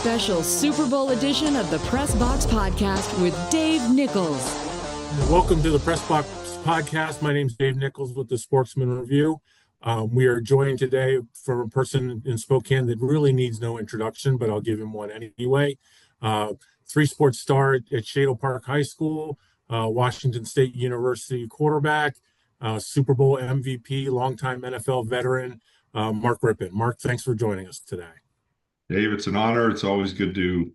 special Super Bowl edition of the Press Box Podcast with Dave Nichols. Welcome to the Press Box Podcast. My name is Dave Nichols with the Spokesman-Review. We are joined today from a person in Spokane that really needs no introduction, but I'll give him one anyway. Three-sport star at Shadle Park High School, Washington State University quarterback, Super Bowl MVP, longtime NFL veteran, Mark Rypien. Mark, thanks for joining us today. Dave, it's an honor. It's always good to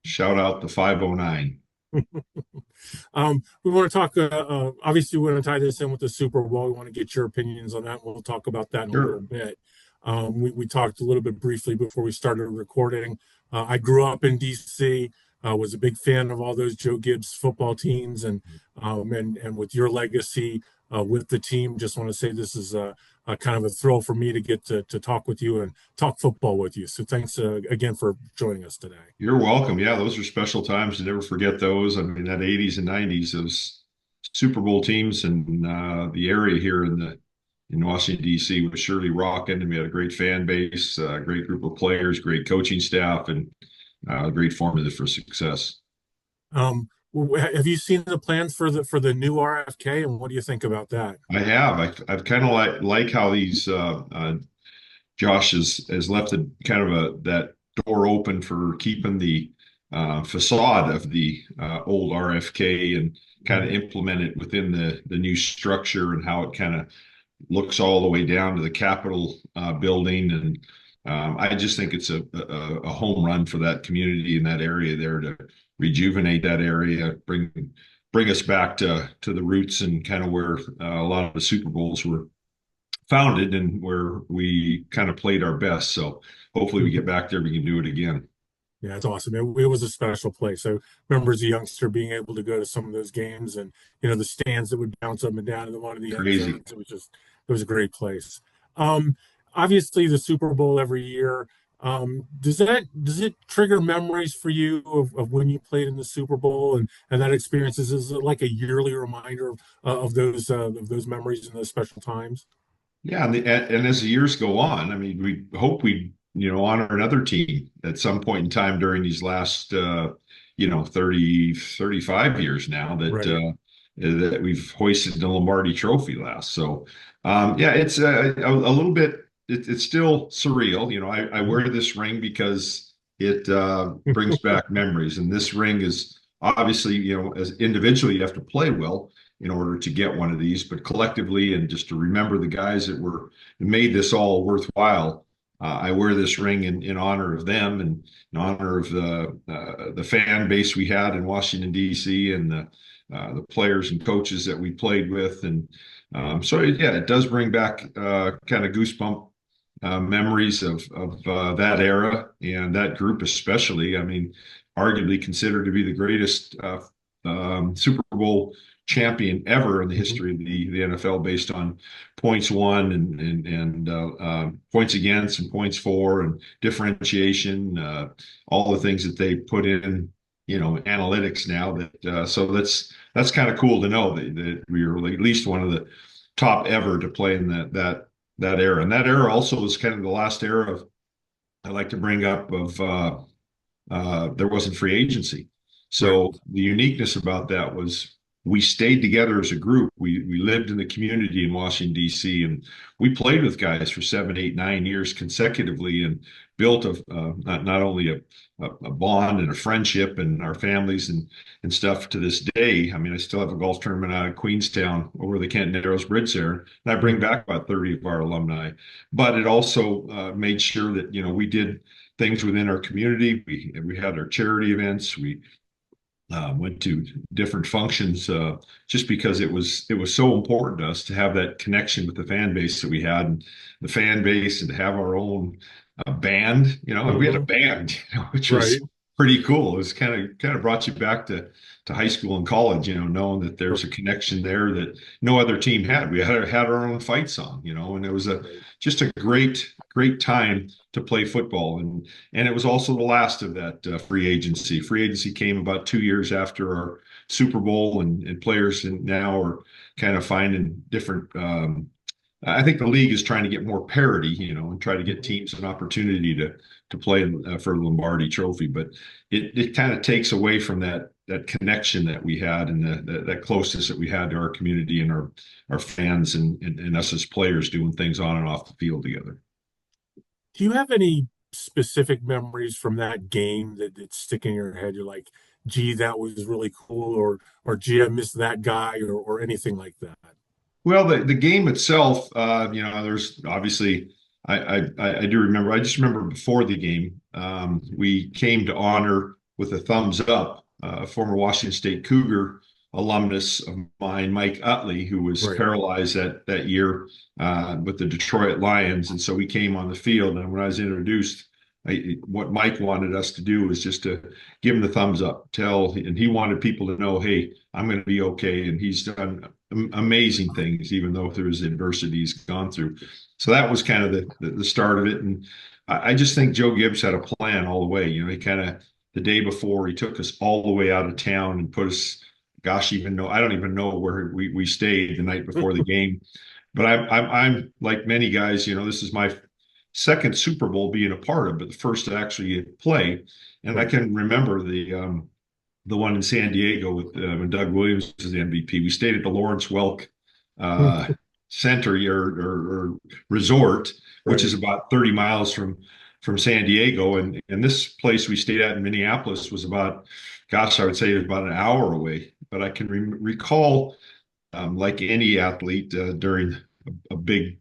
shout out the 509. We want to talk, obviously we want to tie this in with the Super Bowl. We want to get your opinions on that. We'll talk about that in a little bit. We talked a little bit briefly before we started recording. I grew up in DC, was a big fan of all those Joe Gibbs football teams, and with your legacy with the team, just want to say this is a kind of a thrill for me to get to talk with you and talk football with you. So thanks again for joining us today. You're welcome. Yeah, those are special times. You never forget those. I mean, that 80s and 90s, those Super Bowl teams and the area here in Washington, D.C. was surely rocking. And we had a great fan base, a great group of players, great coaching staff, and a great formula for success. Have you seen the plans for the new RFK, and what do you think about that? I have. I've kind of like how these Josh has left that door open for keeping the facade of the old RFK and kind of implement it within the new structure and how it kind of looks all the way down to the Capitol building. And I just think it's a home run for that community in that area there to rejuvenate that area, bring us back to the roots and kind of where a lot of the Super Bowls were founded and where we kind of played our best. So hopefully we get back there, we can do it again. Yeah, it's awesome. It was a special place. I remember as a youngster being able to go to some of those games and, the stands that would bounce up and down in one of the end zones. It was a great place. Obviously the Super Bowl every year, does it trigger memories for you of when you played in the Super Bowl and that experience? Is it like a yearly reminder of those memories and those special times? Yeah, and as the years go on, I mean, we hope we honor another team at some point in time during these last 30, 35 years now that right. That we've hoisted the Lombardi Trophy last. So it's a little bit. It's still surreal. I wear this ring because it brings back memories. And this ring is obviously, as individually, you have to play well in order to get one of these, but collectively and just to remember the guys that made this all worthwhile. I wear this ring in honor of them and in honor of the fan base we had in Washington, D.C. and the players and coaches that we played with. And it does bring back kind of goosebump memories of that era and that group especially. I mean, arguably considered to be the greatest Super Bowl champion ever in the history of the NFL based on points won and points against and points for and differentiation, all the things that they put in, analytics now so that's kind of cool to know that we were at least one of the top ever to play in that era. And that era also was kind of the last era of, I like to bring up of there wasn't free agency. So right. The uniqueness about that was we stayed together as a group. We lived in the community in Washington, D.C., and we played with guys for 7, 8, 9 years consecutively and built not only a bond and a friendship and our families and stuff to this day. I mean, I still have a golf tournament out of Queenstown over the Kent Narrows Bridge there, and I bring back about 30 of our alumni. But it also made sure that, we did things within our community. We had our charity events. We went to different functions just because it was so important to us to have that connection with the fan base that we had, and the fan base, and to have our own band. We had a band, which was pretty cool. It was kind of brought you back to high school and college, knowing that there's a connection there that no other team had. We had our own fight song, and it was just a great time to play football. And it was also the last of that free agency. Free agency came about 2 years after our Super Bowl, and players now are kind of finding different I think the league is trying to get more parity, and try to get teams an opportunity to play for the Lombardi Trophy. But it kind of takes away from that connection that we had and that closeness that we had to our community and our fans and us as players doing things on and off the field together. Do you have any specific memories from that game that stick in your head? You're like, gee, that was really cool, or gee, I missed that guy, or anything like that. Well, the game itself, there's obviously I do remember. I just remember before the game, we came to honor with a thumbs up a former Washington State Cougar alumnus of mine, Mike Utley, who was Right. paralyzed that year with the Detroit Lions, and so we came on the field. And when I was introduced, what Mike wanted us to do was just to give him the thumbs up, and he wanted people to know, hey, I'm going to be okay. And he's done amazing things, even though there's adversity he's gone through. So that was kind of the start of it. And I just think Joe Gibbs had a plan all the way. He kind of the day before he took us all the way out of town and put us, I don't even know where we stayed the night before the game. But I'm like many guys, this is my second Super Bowl being a part of, but the first to actually play. And I can remember the one in San Diego with when Doug Williams was the MVP. We stayed at the Lawrence Welk Center or resort, which is about 30 miles from San Diego. And this place we stayed at in Minneapolis was about, gosh, I would say it was about an hour away. But I can recall, like any athlete, during a big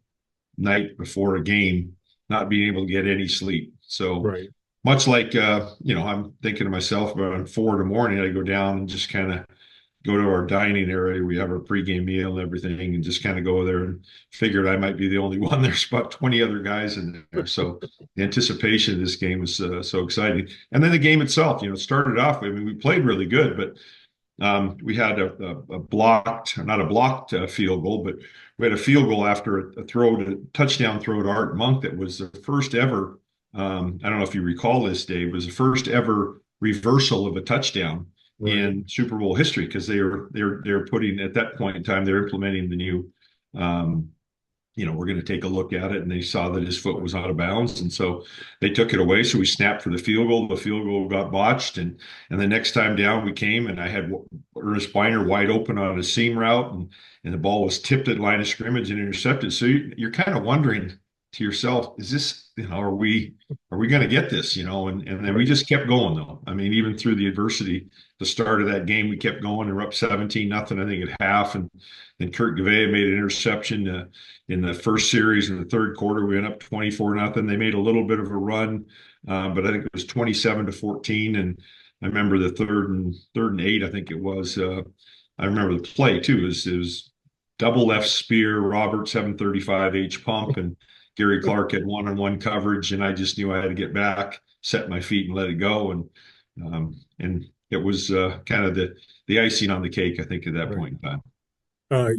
night before a game, not being able to get any sleep. So Right. much like, I'm thinking to myself about 4 in the morning, I go down and just kind of go to our dining area. We have our pregame meal and everything, and just kind of go there, and figured I might be the only one. There's about 20 other guys in there. So the anticipation of this game was so exciting. And then the game itself, it started off, we played really good, but we had not a blocked field goal, but we had a field goal after a touchdown throw to Art Monk that was the first ever. I don't know if you recall this, Dave, was the first ever reversal of a touchdown in Super Bowl history, because they're putting, at that point in time, they're implementing the new we're going to take a look at it, and they saw that his foot was out of bounds, and so they took it away. So we snapped for the field goal. The field goal got botched, and the next time down we came, and I had Ernest Weiner wide open on a seam route, and the ball was tipped at line of scrimmage and intercepted. So you're kind of wondering to yourself, is this, are we going to get this, and then we just kept going, though. I mean, even through the adversity, the start of that game, we kept going, and we're up 17-0, I think, at half, and then Kurt Gavea made an interception in the first series. In the third quarter, we went up 24-0. They made a little bit of a run, but I think it was 27-14. And I remember the third and 8, I think it was. I remember the play too. It was double left spear, Robert 735 H pump, and Gary Clark had one-on-one coverage, and I just knew I had to get back, set my feet, and let it go. And it was kind of the icing on the cake, I think, at that point in time.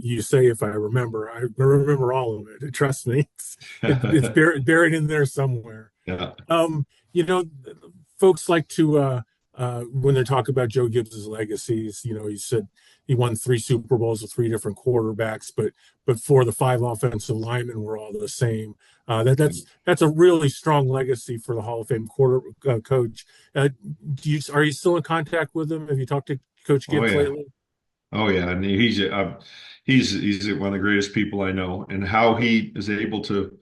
You say, if I remember all of it. Trust me, it's buried in there somewhere. Yeah. You know, folks like to when they talk about Joe Gibbs's legacies, he said he won 3 Super Bowls with 3 different quarterbacks, but 4 of the 5 offensive linemen were all the same. That's a really strong legacy for the Hall of Fame coach. Are you still in contact with him? Have you talked to Coach Gibbs lately? Oh yeah, and he's one of the greatest people I know, and how he is able to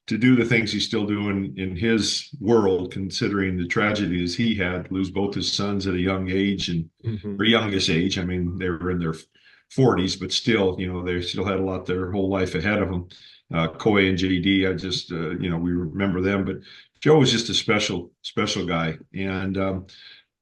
do the things he's still doing in his world, considering the tragedies he had, lose both his sons at a young age, and or youngest age. I mean, they were in their 40s, but still, they still had their whole life ahead of them. Coy and JD, I just, we remember them, but Joe was just a special guy. And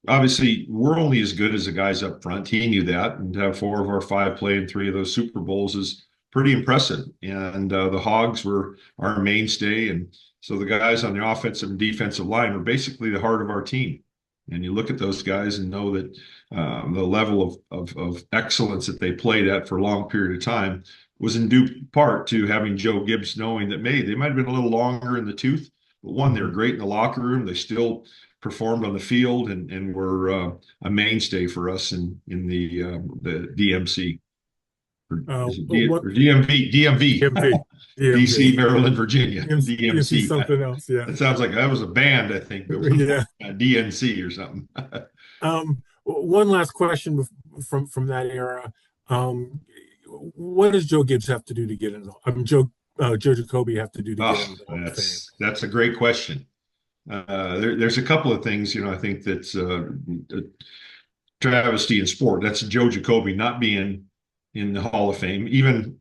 obviously, we're only as good as the guys up front. He knew that, and to have 4 of our 5 play in 3 of those Super Bowls is pretty impressive. And the Hogs were our mainstay, and so the guys on the offensive and defensive line were basically the heart of our team. And you look at those guys and know that the level of excellence that they played at for a long period of time was in due part to having Joe Gibbs knowing that they might have been a little longer in the tooth, but one, they were great in the locker room. They still performed on the field and were a mainstay for us in the DMC. Or is it What or DMV? DMV. DMV, DC, DMV, Maryland, Virginia. DMC DMC. something else. Yeah, That sounds like that was a band, I think, at one yeah. point, DNC or something. One last question from that era. Um, what does Joe Gibbs have to do to get in? Joe Jacoby have to do to get Oh, into the Hall of Fame? that's a great question. There's a couple of things, I think that's a travesty in sport. That's Joe Jacoby not being in the Hall of Fame, even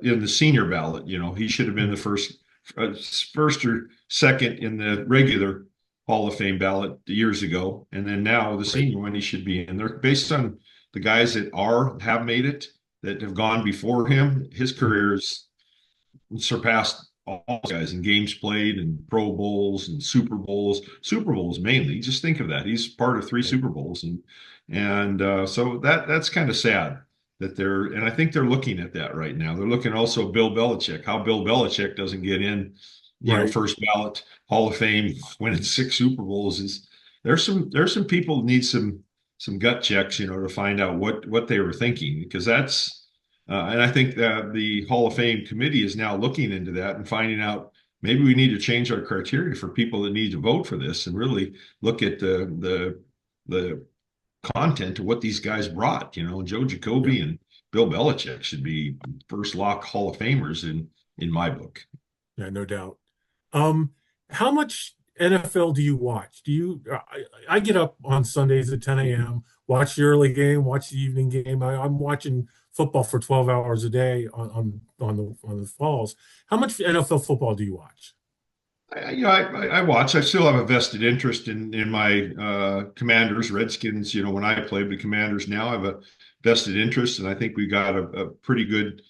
in the senior ballot. He should have been the first or second in the regular Hall of Fame ballot years ago, and then now the senior one he should be in there based on the guys that have made it, that have gone before him. His career has surpassed all guys in games played and Pro Bowls and Super Bowls mainly. Just think of that. He's part of 3 Super Bowls, and so that's kind of sad that and I think they're looking at that right now. They're looking also Bill Belichick, how Bill Belichick doesn't get in, first ballot Hall of Fame, winning 6 Super Bowls. There's some people that need some gut checks, to find out what they were thinking, because that's and I think that the Hall of Fame committee is now looking into that and finding out maybe we need to change our criteria for people that need to vote for this, and really look at the content of what these guys brought. Joe Jacoby and Bill Belichick should be first lock Hall of Famers in my book. Yeah, no doubt. How much NFL do you watch? I get up on Sundays at 10 a.m., watch the early game, watch the evening game. I'm watching football for 12 hours a day on the falls. How much NFL football do you watch? I watch. I still have a vested interest in my Commanders, Redskins. When I played the Commanders, now I have a vested interest, and I think we got a pretty good,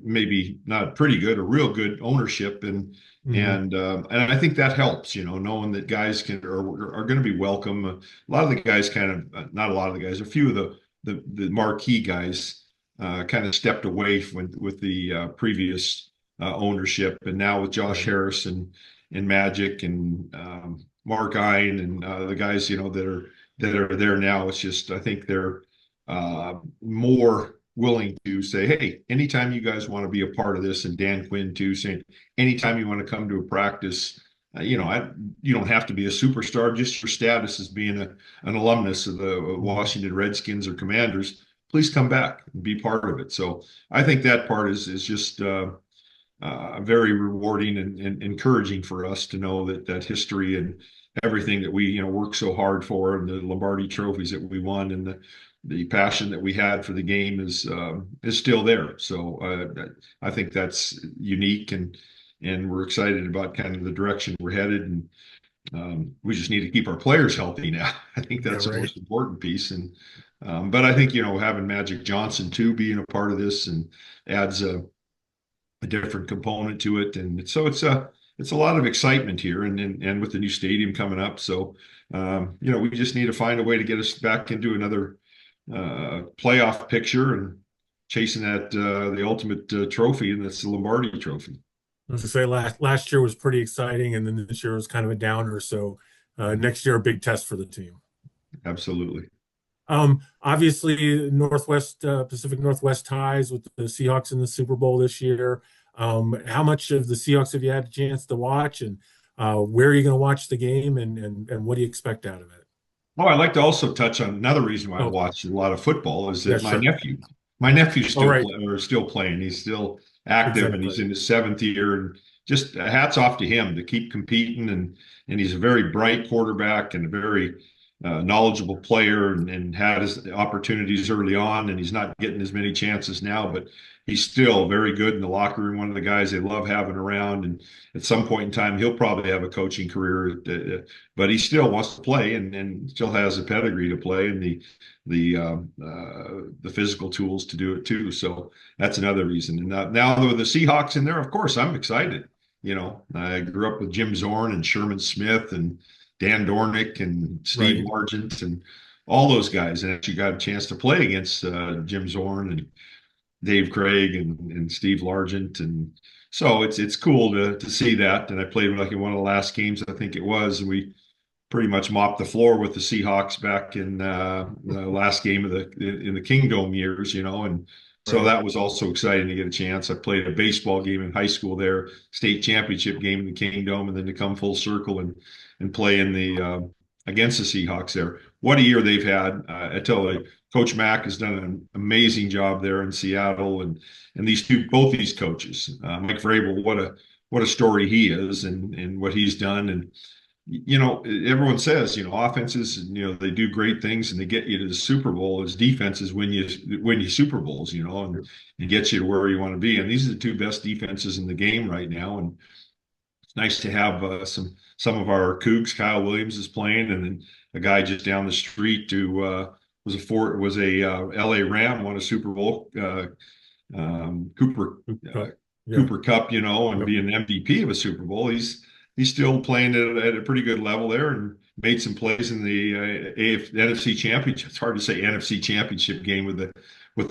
maybe not pretty good, a real good ownership, and I think that helps. Knowing that guys are going to be welcome. A lot of the guys not a lot of the guys, a few of the marquee guys kind of stepped away with the previous ownership, and now with Josh Harris and Magic and Mark Ian and the guys that are there now. It's just, I think they're more willing to say, hey, anytime you guys want to be a part of this, and Dan Quinn too, saying anytime you want to come to a practice, you don't have to be a superstar, just your status as being an alumnus of the Washington Redskins or Commanders, please come back and be part of it. So I think that part is just very rewarding and encouraging for us to know that history and everything that we worked so hard for, and the Lombardi trophies that we won, and the passion that we had for the game is still there. So I think that's unique, and we're excited about kind of the direction we're headed, and we just need to keep our players healthy now. I think that's the most important piece. And but I think having Magic Johnson too being a part of this and adds a different component to it, and so it's a lot of excitement here, and with the new stadium coming up. So we just need to find a way to get us back into another playoff picture and chasing that the ultimate trophy, and that's the Lombardi trophy. I was going to say last year was pretty exciting, and then this year was kind of a downer. So next year, a big test for the team. Absolutely. Obviously, Pacific Northwest ties with the Seahawks in the Super Bowl this year. How much of the Seahawks have you had a chance to watch, and where are you going to watch the game, and what do you expect out of it? Oh, I'd like to also touch on another reason why I watch a lot of football is that my nephew's still playing. He's still active, and he's in his 7th year, and just hats off to him to keep competing. And he's a very bright quarterback and a very knowledgeable player, and had his opportunities early on, and he's not getting as many chances now, but he's still very good in the locker room. One of the guys they love having around, and at some point in time, he'll probably have a coaching career, but he still wants to play, and still has a pedigree to play, and the physical tools to do it too. So that's another reason. And now with the Seahawks in there, of course, I'm excited. I grew up with Jim Zorn and Sherman Smith and Dan Dornick and Steve Largent and all those guys, and actually got a chance to play against Jim Zorn and Dave Craig and Steve Largent, and so it's cool to see that. And I played like in one of the last games, I think it was, and we pretty much mopped the floor with the Seahawks back in the last game in the Kingdome years, and So Right. that was also exciting to get a chance. I played a baseball game in high school there, state championship game in the Kingdome, and then to come full circle and play in the against the Seahawks there. What a year they've had! I tell you, Coach Mack has done an amazing job there in Seattle, and both these coaches, Mike Vrabel, what a story he is, and what he's done, and everyone says, offenses, they do great things and they get you to the Super Bowl. As defenses win you Super Bowls, and get you to where you want to be. And these are the two best defenses in the game right now. And it's nice to have some of our Cougs. Kyle Williams is playing, and then a guy just down the street who was a LA Ram, won a Super Bowl. Cooper Yeah. Cooper Cup, and be an MVP of a Super Bowl. He's still playing at a pretty good level there, and made some plays in the NFC Championship. It's hard to say NFC Championship game with the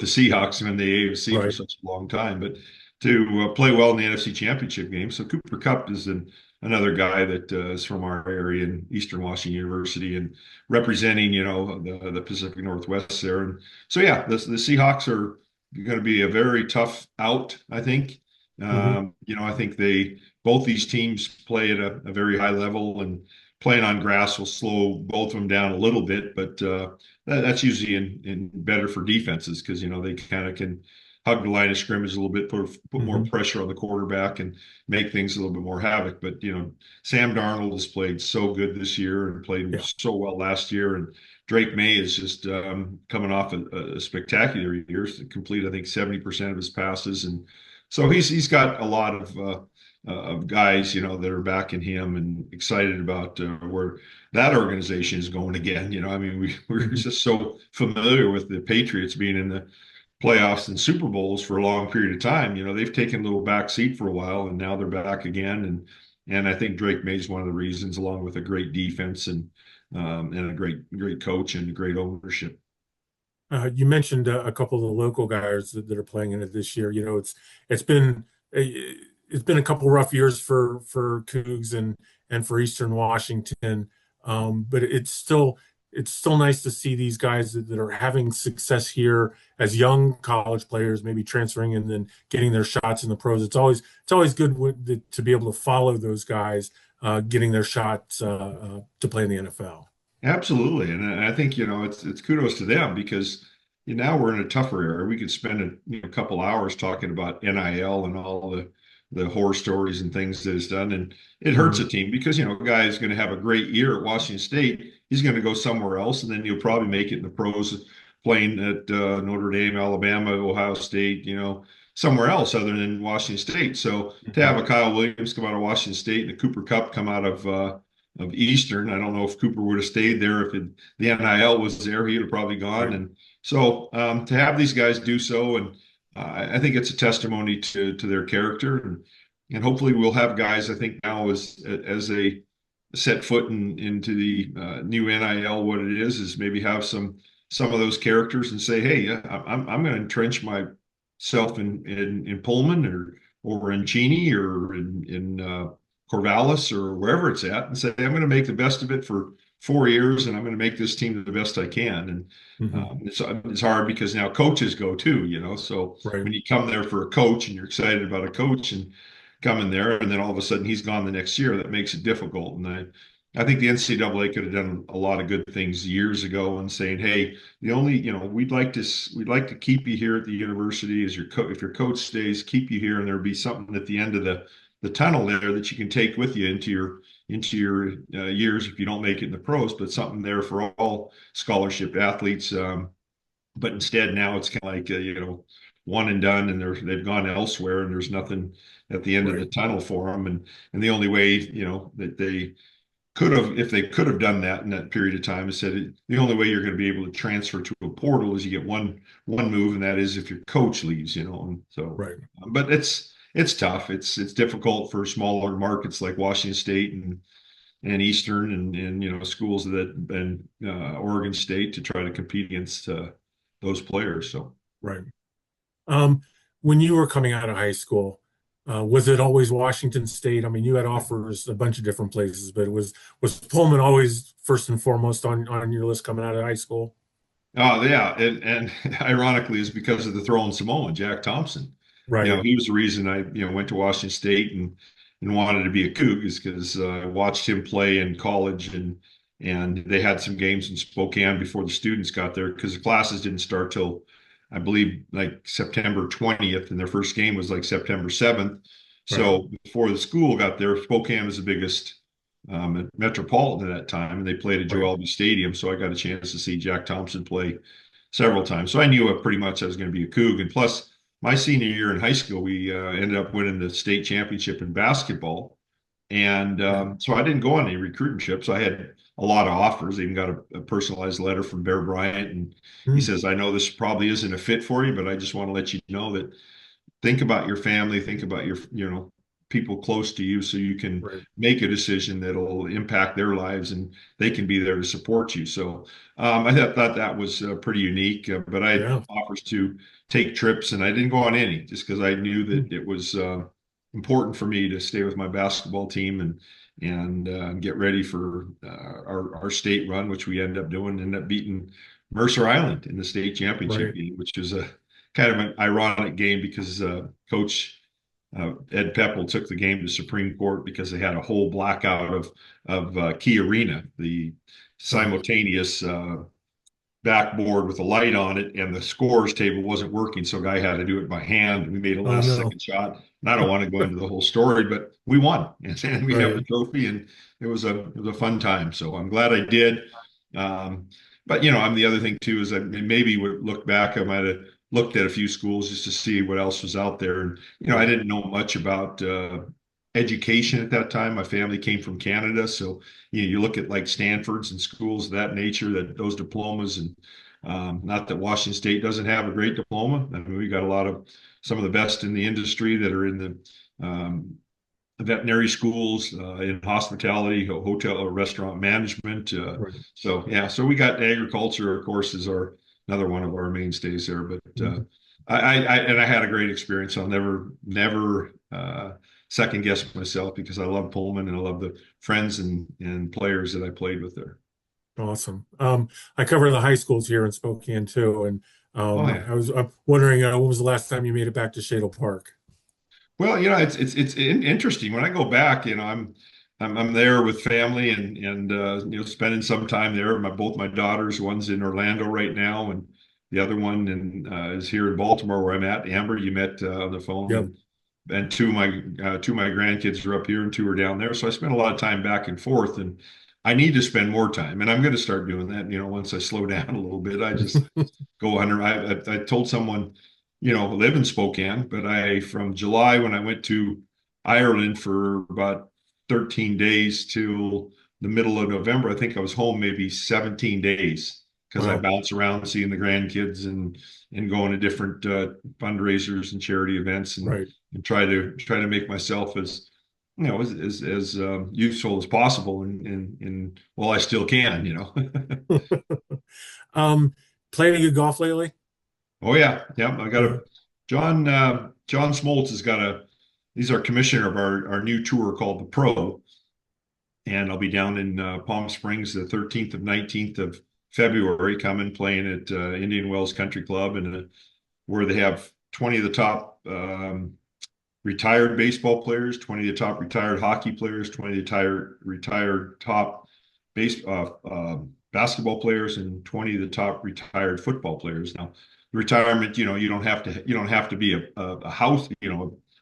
Seahawks and the AFC for such a long time, but to play well in the NFC Championship game. So Cooper Cup is another guy that is from our area in Eastern Washington University and representing, the Pacific Northwest there. And so, yeah, the Seahawks are going to be a very tough out, I think. I think both these teams play at a very high level, and playing on grass will slow both of them down a little bit, but that's usually in better for defenses because they kind of can hug the line of scrimmage a little bit, put more pressure on the quarterback and make things a little bit more havoc. But Sam Darnold has played so good this year and played so well last year, and Drake May is just coming off a spectacular year, complete I think 70% of his passes, and so he's got a lot of guys, that are backing him and excited about where that organization is going again. We're just so familiar with the Patriots being in the playoffs and Super Bowls for a long period of time. They've taken a little back seat for a while, and now they're back again. And I think Drake May is one of the reasons, along with a great defense and a great coach and great ownership. You mentioned a couple of the local guys that are playing in it this year. It's been a couple rough years for Cougs and for Eastern Washington, but it's still nice to see these guys that are having success here as young college players, maybe transferring and then getting their shots in the pros. It's always good to be able to follow those guys getting their shots to play in the NFL. Absolutely, and I think it's kudos to them because now we're in a tougher era. We could spend a couple hours talking about NIL and all the horror stories and things that it's done, and it hurts a team because a guy is going to have a great year at Washington State. He's going to go somewhere else, and then he'll probably make it in the pros, playing at Notre Dame, Alabama, Ohio State, somewhere else other than Washington State. So to have a Kyle Williams come out of Washington State and a Cooper Cup come out of Eastern. I don't know if Cooper would have stayed there if the NIL was there. He'd have probably gone. Right. And so to have these guys do so, and I think it's a testimony to their character, and hopefully we'll have guys. I think now as they set foot into the new NIL, what it is maybe have some of those characters and say, hey, I'm going to entrench myself in Pullman or in Cheney or in Corvallis or wherever it's at, and say, I'm going to make the best of it for 4 years, and I'm going to make this team the best I can. And it's hard because now coaches go too, so when you come there for a coach and you're excited about a coach and coming there, and then all of a sudden he's gone the next year, that makes it difficult. And I think the NCAA could have done a lot of good things years ago and saying, hey, we'd like to keep you here at the university as if your coach stays, keep you here, and there'll be something at the end of the tunnel there that you can take with you into your years if you don't make it in the pros, but something there for all scholarship athletes. But instead now it's kind of like one and done, and they've gone elsewhere, and there's nothing at the end of the tunnel for them. And the only way that they could have, if they could have done that in that period of time, is said the only way you're going to be able to transfer to a portal is you get one move, and that is if your coach leaves. And so but it's tough. It's difficult for smaller markets like Washington State and Eastern and schools and Oregon State to try to compete against those players. So when you were coming out of high school, was it always Washington State? I mean, you had offers a bunch of different places, but was Pullman always first and foremost on your list coming out of high school? Oh yeah, and ironically, is because of the throwing Samoan, Jack Thompson. Right. He was the reason I went to Washington State and wanted to be a Coug, is because I watched him play in college, and they had some games in Spokane before the students got there, because the classes didn't start till, I believe, like September 20th, and their first game was like September 7th. Right. So before the school got there, Spokane was the biggest metropolitan at that time, and they played at Right. Joe Albi Stadium. So I got a chance to see Jack Thompson play several times. So I knew pretty much I was going to be a Coug. And plus, my senior year in high school, we ended up winning the state championship in basketball. And Yeah. so I didn't go on any recruiting trips. I had a lot of offers. I even got a personalized letter from Bear Bryant, and he Mm. says, "I know this probably isn't a fit for you, but I just want to let you know that think about your family, think about your, people close to you, so you can Right. make a decision that'll impact their lives, and they can be there to support you." So I thought that was pretty unique, but I had Yeah. offers to take trips, and I didn't go on any, just because I knew Mm. that it was important for me to stay with my basketball team and get ready for our state run, which we ended up beating Mercer Island in the state championship Right. game, which was a kind of an ironic game, because Coach Ed Peppel took the game to Supreme Court because they had a whole blackout of Key Arena, the Right. simultaneous backboard with a light on it, and the scores table wasn't working, so a guy had to do it by hand. We made a Oh last no. second shot, and I don't want to go into the whole story, but we won, and we have the Right. trophy, and it was a fun time. So I'm glad I did. Um, but I'm the other thing too is, I maybe would look back, I might have looked at a few schools just to see what else was out there, and I Right. didn't know much about education at that time. My family came from Canada, so you look at like Stanford's and schools of that nature, that those diplomas, and not that Washington State doesn't have a great diploma. I mean, we got a lot of some of the best in the industry that are in the veterinary schools, in hospitality, hotel or restaurant management. Right. So yeah, so we got agriculture, of course, is our another one of our mainstays there. But Mhm. I had a great experience. I'll never second guess myself, because I love Pullman and I love the friends and players that I played with there. Awesome. I cover the high schools here in Spokane too, and Oh yeah. I'm wondering when was the last time you made it back to Shadle Park? Well, it's interesting when I go back. I'm there with family, and spending some time there. Both my daughters, one's in Orlando right now, and the other one is here in Baltimore where I'm at. Amber, you met on the phone, Yep. and two of my grandkids are up here and two are down there. So I spend a lot of time back and forth, and I need to spend more time, and I'm going to start doing that. Once I slow down a little bit, I just go under. I told someone, live in Spokane, but from July, when I went to Ireland for about 13 days till the middle of November, I think I was home maybe 17 days, because I Wow. bounce around seeing the grandkids and going to different fundraisers and charity events, and Right. try to make myself as useful as possible, and well, I still can. Um, Playing any good golf lately? Oh yeah, yeah. I got Yeah. a John Smoltz has got he's our commissioner of our new tour called the Pro, and I'll be down in Palm Springs the 13th of 19th of February, coming playing at Indian Wells Country Club, and where they have 20 of the top retired baseball players, 20 of the top retired hockey players, 20 of the retired top basketball players, and 20 of the top retired football players. Now, retirement, you don't have to be a house,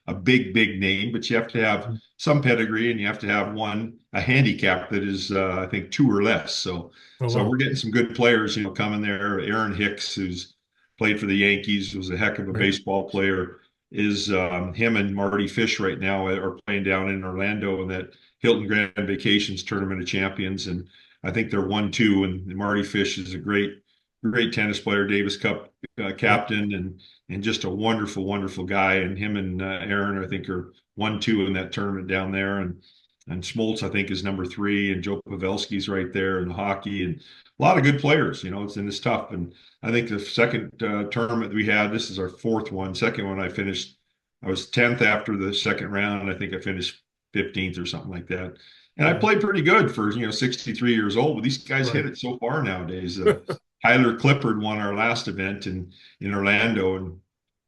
a big name, but you have to have some pedigree, and you have to have a handicap that is, I think, two or less. So, Oh so wow. we're getting some good players, coming there. Aaron Hicks, who's played for the Yankees, was a heck of a Right. baseball player. Is him and Marty Fish right now are playing down in Orlando in that Hilton Grand Vacations Tournament of Champions, and I think they're 1-2. And Marty Fish is a great tennis player, Davis Cup Yep. captain, and just a wonderful guy. And him and Aaron, I think, are 1-2 in that tournament down there. And Smoltz, I think, is number 3, and Joe Pavelski's right there in the hockey, and a lot of good players. It's tough. And I think the second tournament we had, this is our fourth one. Second one, I was 10th after the second round, and I think I finished 15th or something like that. And I Yeah. played pretty good for 63 years old, but these guys hit Right. it so far nowadays. Tyler Clippard won our last event in Orlando, and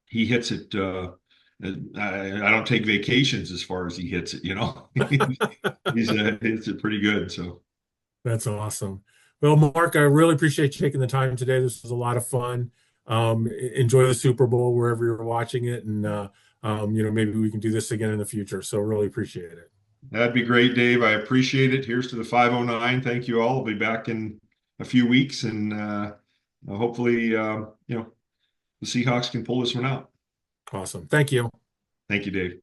he hits it. I don't take vacations as far as he hits it. He's hits it pretty good. So That's awesome. Well, Mark, I really appreciate you taking the time today. This was a lot of fun. Enjoy the Super Bowl wherever you're watching it, and maybe we can do this again in the future. So really appreciate it. that'd be great, Dave. I appreciate it. Here's to the 509. Thank you all. I'll be back in a few weeks, and hopefully, the Seahawks can pull this one out. Awesome. Thank you. Thank you, Dave.